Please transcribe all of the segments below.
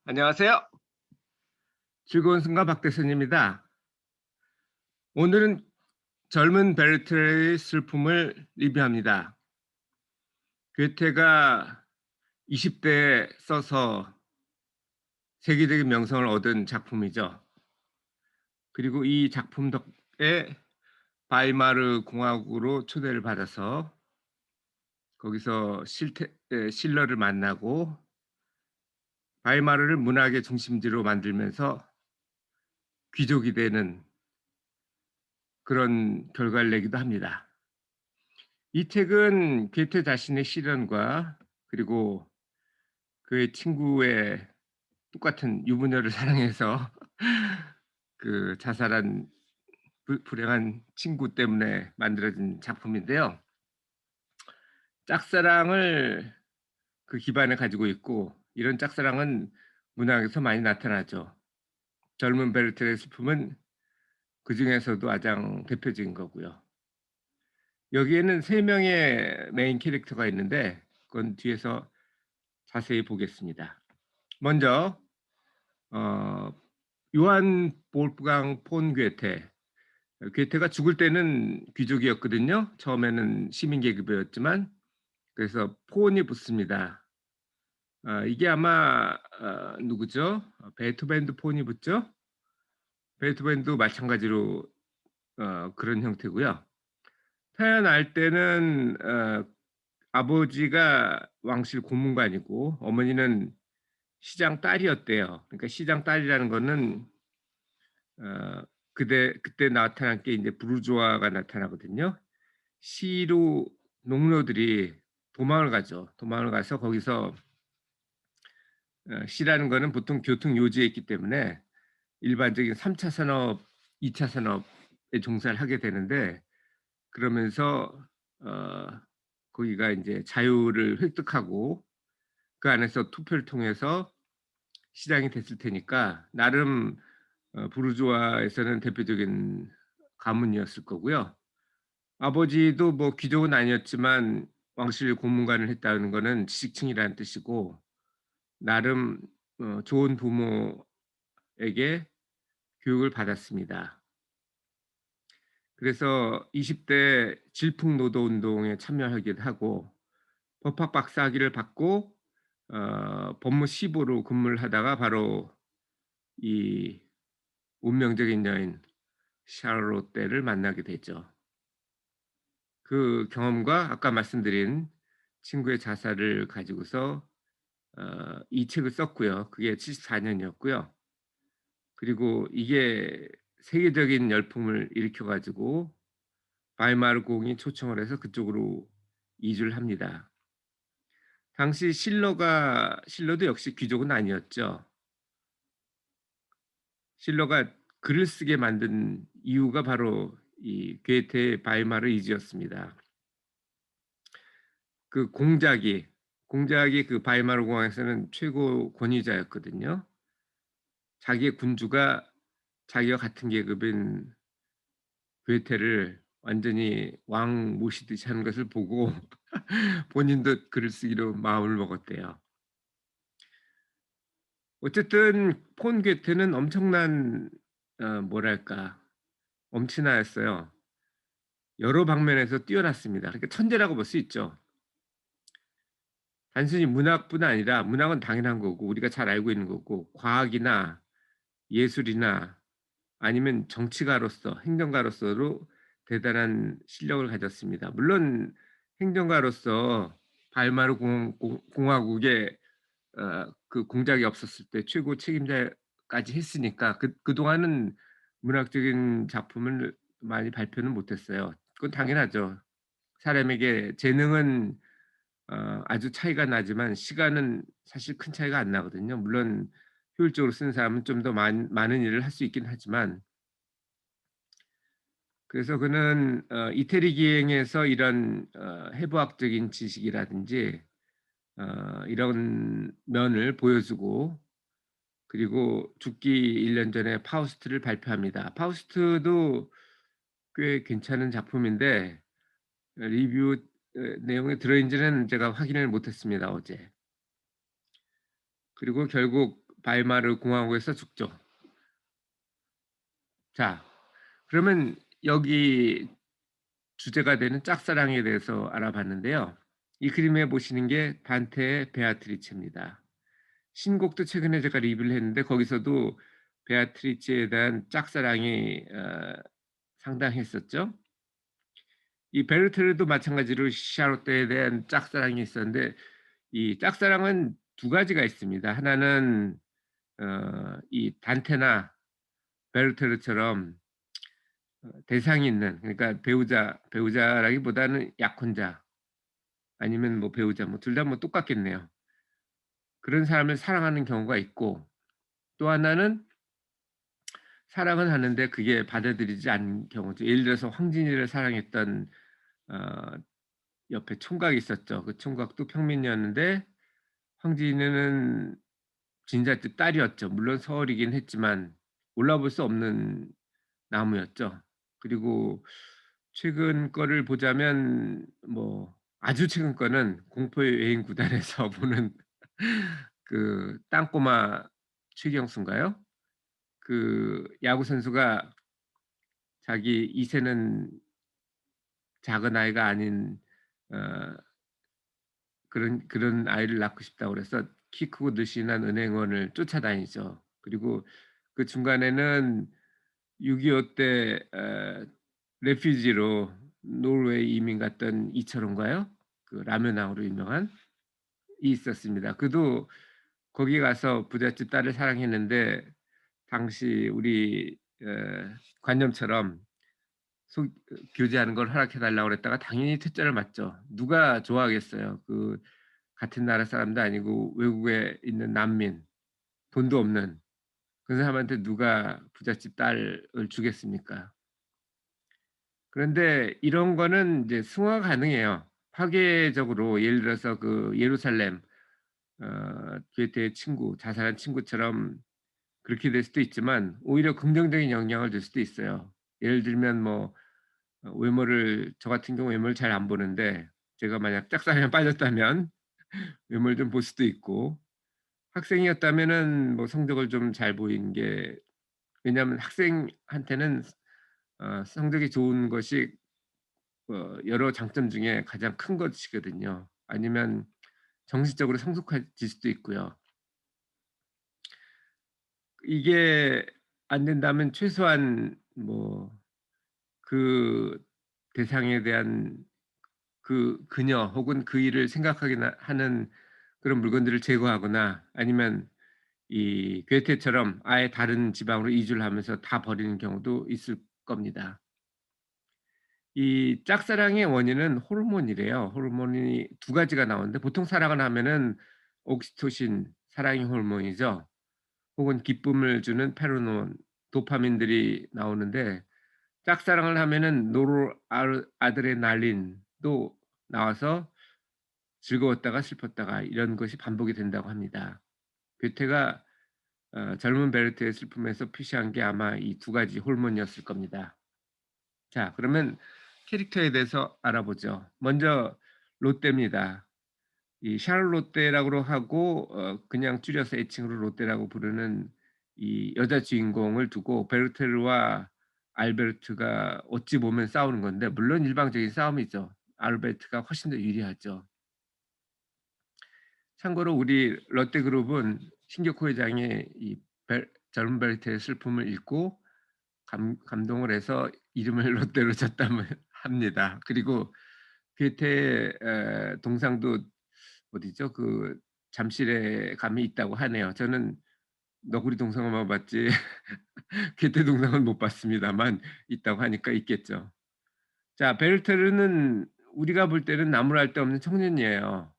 안녕하세요. 즐거운 순간 박대선입니다. 오늘은 젊은 베르테르의 슬픔을 리뷰합니다. 괴테가 20대에 써서 세계적인 명성을 얻은 작품이죠. 그리고 이 작품 덕에 바이마르 공화국으로 초대를 받아서 거기서 실러를 만나고 바이마르를 문학의 중심지로 만들면서 귀족이 되는 그런 결과를 내기도 합니다. 이 책은 괴테 자신의 시련과 그리고 그의 친구의 똑같은 유부녀를 사랑해서 그 자살한 불행한 친구 때문에 만들어진 작품인데요. 짝사랑을 그 기반에 가지고 있고 이런 짝사랑은 문학에서 많이 나타나죠. 젊은 베르테르의 슬픔은 그중에서도 가장 대표적인 거고요. 여기에는 3 명의 메인 캐릭터가 있는데 그건 뒤에서 자세히 보겠습니다. 먼저 어 요한 볼프강 폰 괴테. 괴테가 죽을 때는 귀족이었거든요. 처음에는 시민 계급이었지만 그래서 폰이 붙습니다. 이게 아마 누구죠? 베토벤도 폰이 붙죠? 베토벤도 마찬가지로 그런 형태고요. 태어날 때는 아버지가 왕실 고문관이고 어머니는 시장 딸이었대요. 그러니까 시장 딸이라는 거는 그때 나타난 게 인제 부르주아가 나타나거든요. 시로 농노들이 도망을 가죠. 도망을 가서 거기서 시라는 거는 보통 교통 요지에 있기 때문에 일반적인 3차 산업, 2차 산업에 종사를 하게 되는데 그러면서 어 거기가 인제 자유를 획득하고 그 안에서 투표를 통해서 시장이 됐을 테니까 나름 부르주아에서는 대표적인 가문이었을 거고요. 아버지도 뭐 귀족은 아니었지만 왕실 고문관을 했다는 거는 지식층이라는 뜻이고 나름 좋은 부모에게 교육을 받았습니다. 그래서 20대 질풍노도운동에 참여하기도 하고 법학 박사학위를 받고 법무시보로 근무를 하다가 바로 이 운명적인 여인 샤를롯테를 만나게 되죠. 그 경험과 아까 말씀드린 친구의 자살을 가지고서 이 책을 썼고요. 그게 74 년이었고요. 그리고 이게 세계적인 열풍을 일으켜 가지고 바이마르 공이 초청을 해서 그쪽으로 이주를 합니다. 당시 실러도 역시 귀족은 아니었죠. 실러가 글을 쓰게 만든 이유가 바로 이 괴테의 바이마르 이주였습니다. 그 공작이 그 바이마르 공항에서는 최고 권위자였거든요. 자기의 군주가 자기와 같은 계급인 괴테를 완전히 왕 모시듯이 하는 것을 보고 본인도 글을 쓰기로 마음을 먹었대요. 어쨌든 폰 괴테는 엄청난 뭐랄까 엄친아였어요. 여러 방면에서 뛰어났습니다. 그러니까 천재라고 볼 수 있죠. 단순히 문학뿐 아니라 문학은 당연한 거고 우리가 잘 알고 있는 거고 과학이나 예술이나 아니면 정치가로서 행정가로서도 대단한 실력을 가졌습니다. 물론 행정가로서 바이마르 공화국의 그 공작이 없었을 때 최고 책임자까지 했으니까 그동안은 문학적인 작품을 많이 발표는 못 했어요. 그건 당연하죠. 사람에게 재능은 아주 차이가 나지만 시간은 사실 큰 차이가 안 나거든요. 물론 효율적으로 쓰는 사람은 좀 더 많은 일을 할 수 있긴 하지만 그래서 그는 이태리 기행에서 이런 해부학적인 지식이라든지 이런 면을 보여주고 그리고 죽기 1년 전에 파우스트를 발표합니다. 파우스트도 꽤 괜찮은 작품인데 리뷰 내용이 들어 있는지는 제가 확인을 못 했습니다 어제. 그리고 결국 바이마르 공화국에서 죽죠. 자, 그러면 여기 주제가 되는 짝사랑에 대해서 알아봤는데요. 이 그림에 보시는 게 단테의 베아트리체입니다. 신곡도 최근에 제가 리뷰를 했는데 거기서도 베아트리체에 대한 짝사랑이 상당했었죠. 이 베르테르도 마찬가지로 샤롯데에 대한 짝사랑이 있었는데 이 짝사랑은 두 가지가 있습니다. 하나는 이 단테나 베르테르처럼 대상이 있는, 그러니까 배우자라기보다는 약혼자 아니면 뭐 배우자 뭐 둘 다 뭐 똑같겠네요. 그런 사람을 사랑하는 경우가 있고, 또 하나는 사랑은 하는데 그게 받아들이지 않는 경우죠. 예를 들어서 황진이를 사랑했던 어 옆에 총각이 있었죠. 그 총각도 평민이었는데 황진이는 진자집 딸이었죠. 물론 서얼이긴 했지만 올라볼 수 없는 나무였죠. 그리고 최근 거를 보자면 뭐 아주 최근 거는 공포의 여행 구단에서 보는 그 땅꼬마 최경수인가요? 그 야구 선수가 자기 2 세는 작은 아이가 아닌 어 그런 아이를 낳고 싶다고 그래서 키 크고 늘씬한 은행원을 쫓아다니죠. 그리고 그 중간에는 6.25 때 레퓨지로 노르웨이 이민 갔던 이철호인가요? 그 라면왕으로 유명한 이 있었습니다. 그도 거기 가서 부잣집 딸을 사랑했는데 당시 우리 관념처럼 속 교제하는 걸 허락해 달라고 그랬다가 당연히 퇴짜를 맞죠. 누가 좋아하겠어요. 그 같은 나라 사람도 아니고 외국에 있는 난민, 돈도 없는 그 사람한테 누가 부잣집 딸을 주겠습니까? 그런데 이런 거는 인제 승화가 가능해요. 파괴적으로 예를 들어서 그 예루살렘 괴테의 친구, 자살한 친구처럼 그렇게 될 수도 있지만 오히려 긍정적인 영향을 줄 수도 있어요. 예를 들면 뭐 외모를 저 같은 경우 외모를 잘 안 보는데 제가 만약 짝사랑에 빠졌다면 외모를 좀 볼 수도 있고, 학생이었다면은 뭐 성적을 좀 잘 보이는 게, 왜냐하면 학생한테는 성적이 좋은 것이 여러 장점 중에 가장 큰 것이거든요. 아니면 정신적으로 성숙해질 수도 있고요. 이게 안 된다면 최소한 뭐 그 대상에 대한 그 그녀 혹은 그 일을 생각하게 하는 그런 물건들을 제거하거나, 아니면 이 괴테처럼 아예 다른 지방으로 이주를 하면서 다 버리는 경우도 있을 겁니다. 이 짝사랑의 원인은 호르몬이래요. 호르몬이 두 가지가 나오는데 보통 사랑을 하면은 옥시토신, 사랑의 호르몬이죠. 혹은 기쁨을 주는 페로몬, 도파민들이 나오는데 짝사랑을 하면은 아드레날린도 나와서 즐거웠다가 슬펐다가 이런 것이 반복이 된다고 합니다. 괴테가 젊은 베르테의 슬픔에서 표시한 게 아마 이 두 가지 호르몬이었을 겁니다. 자, 그러면 캐릭터에 대해서 알아보죠. 먼저 롯데입니다. 이 샤를롯테라고 하고 그냥 줄여서 애칭으로 롯데라고 부르는 이 여자 주인공을 두고 베르테르와 알베르트가 어찌 보면 싸우는 건데, 물론 일방적인 싸움이죠. 알베르트가 훨씬 더 유리하죠. 참고로 우리 롯데그룹은 신격호 회장이 이 젊은 베르테의 슬픔을 읽고 감동을 해서 이름을 롯데로 졌다고 합니다. 그리고 괴테의 동상도 어디죠? 그 잠실에 가면 있다고 하네요. 저는 너구리 동상만 봤지 괴테 동상은 못 봤습니다만 있다고 하니까 있겠죠. 자, 베르테르는 우리가 볼 때는 나무랄 데 없는 청년이에요.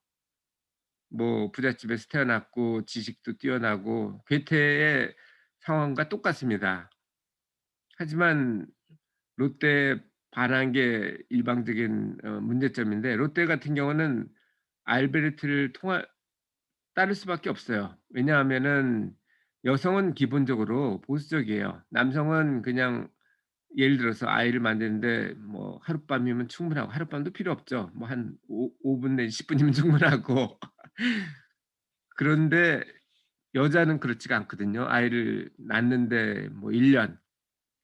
뭐 부잣집에서 태어났고 지식도 뛰어나고 괴테의 상황과 똑같습니다. 하지만 롯데에 반한 게 일방적인 문제점인데, 롯데 같은 경우는 알베르트를 따를 수밖에 없어요. 왜냐하면은 여성은 기본적으로 보수적이에요. 남성은 그냥 예를 들어서 아이를 만드는데 뭐 하룻밤이면 충분하고, 하룻밤도 필요 없죠. 뭐 한 5분 내지 10 분이면 충분하고. 그런데 여자는 그렇지가 않거든요. 아이를 낳는데 뭐 1 년,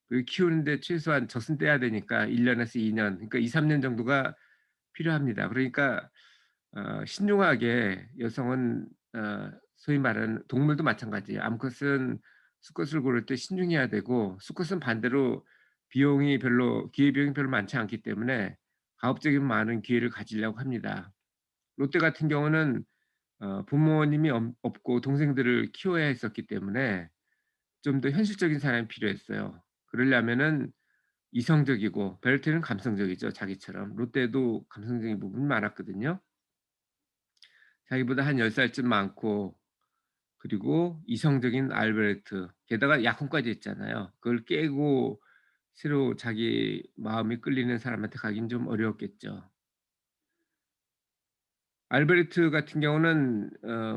그리고 키우는데 최소한 젖은 떼야 되니까 1 년에서 2 년, 그러니까 2-3년 정도가 필요합니다. 그러니까 신중하게 여성은 소위 말하는 동물도 마찬가지예요. 암컷은 수컷을 고를 때 신중해야 되고, 수컷은 반대로 기회비용이 별로 많지 않기 때문에 가급적이면 많은 기회를 가지려고 합니다. 롯데 같은 경우는 부모님이 없고 동생들을 키워야 했었기 때문에 좀 더 현실적인 사람이 필요했어요. 그러려면은 이성적이고, 베르테는 감성적이죠, 자기처럼. 롯데도 감성적인 부분이 많았거든요. 자기보다 한 10 살쯤 많고, 그리고 이성적인 알베르트, 게다가 약혼까지 했잖아요. 그걸 깨고 새로 자기 마음이 끌리는 사람한테 가긴 좀 어려웠겠죠. 알베르트 같은 경우는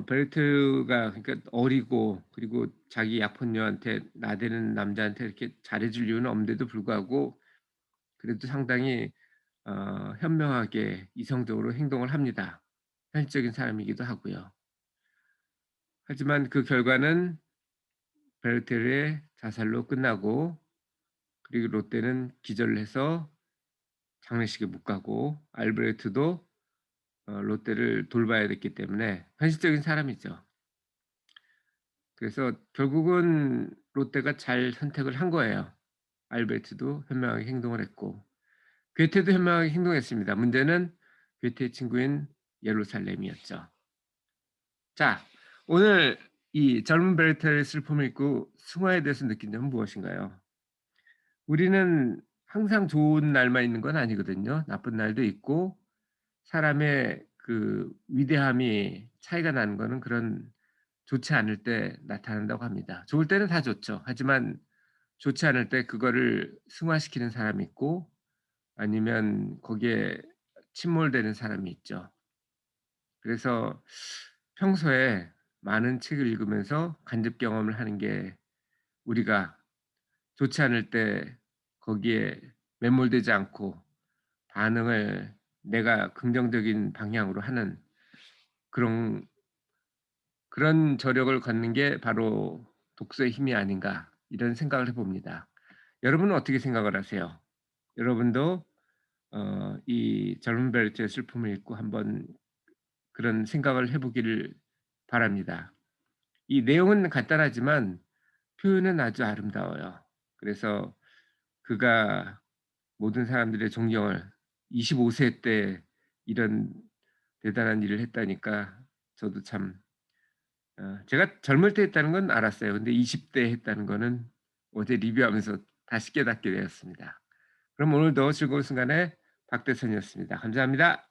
베르트가 그러니까 어리고, 그리고 자기 약혼녀한테, 나대는 남자한테 이렇게 잘해 줄 이유는 없는데도 불구하고 그래도 상당히 현명하게 이성적으로 행동을 합니다. 현실적인 사람이기도 하고요. 하지만 그 결과는 베르테르의 자살로 끝나고, 그리고 롯데는 기절을 해서 장례식에 못 가고, 알베르트도 롯데를 돌봐야 됐기 때문에 현실적인 사람이죠. 그래서 결국은 롯데가 잘 선택을 한 거예요. 알베르트도 현명하게 행동을 했고, 괴테도 현명하게 행동했습니다. 문제는 괴테의 친구인 예루살렘이었죠. 자, 오늘 이 젊은 베르테르의 슬픔을 읽고 승화에 대해서 느낀 점은 무엇인가요? 우리는 항상 좋은 날만 있는 건 아니거든요. 나쁜 날도 있고, 사람의 그 위대함이 차이가 나는 거는 그런 좋지 않을 때 나타난다고 합니다. 좋을 때는 다 좋죠. 하지만 좋지 않을 때 그거를 승화시키는 사람이 있고, 아니면 거기에 침몰되는 사람이 있죠. 그래서 평소에 많은 책을 읽으면서 간접 경험을 하는 게, 우리가 좋지 않을 때 거기에 매몰되지 않고 반응을 내가 긍정적인 방향으로 하는 그런 저력을 갖는 게 바로 독서의 힘이 아닌가, 이런 생각을 해 봅니다. 여러분은 어떻게 생각을 하세요? 여러분도 이 젊은 벨트의 슬픔을 읽고 한번 그런 생각을 해 보기를 바랍니다. 이 내용은 간단하지만 표현은 아주 아름다워요. 그래서 그가 모든 사람들의 존경을, 25세 때 이런 대단한 일을 했다니까 저도 참, 제가 젊을 때 했다는 건 알았어요. 근데 20대 했다는 거는 어제 리뷰하면서 다시 깨닫게 되었습니다. 그럼 오늘도 즐거운 순간에 박대선이었습니다. 감사합니다.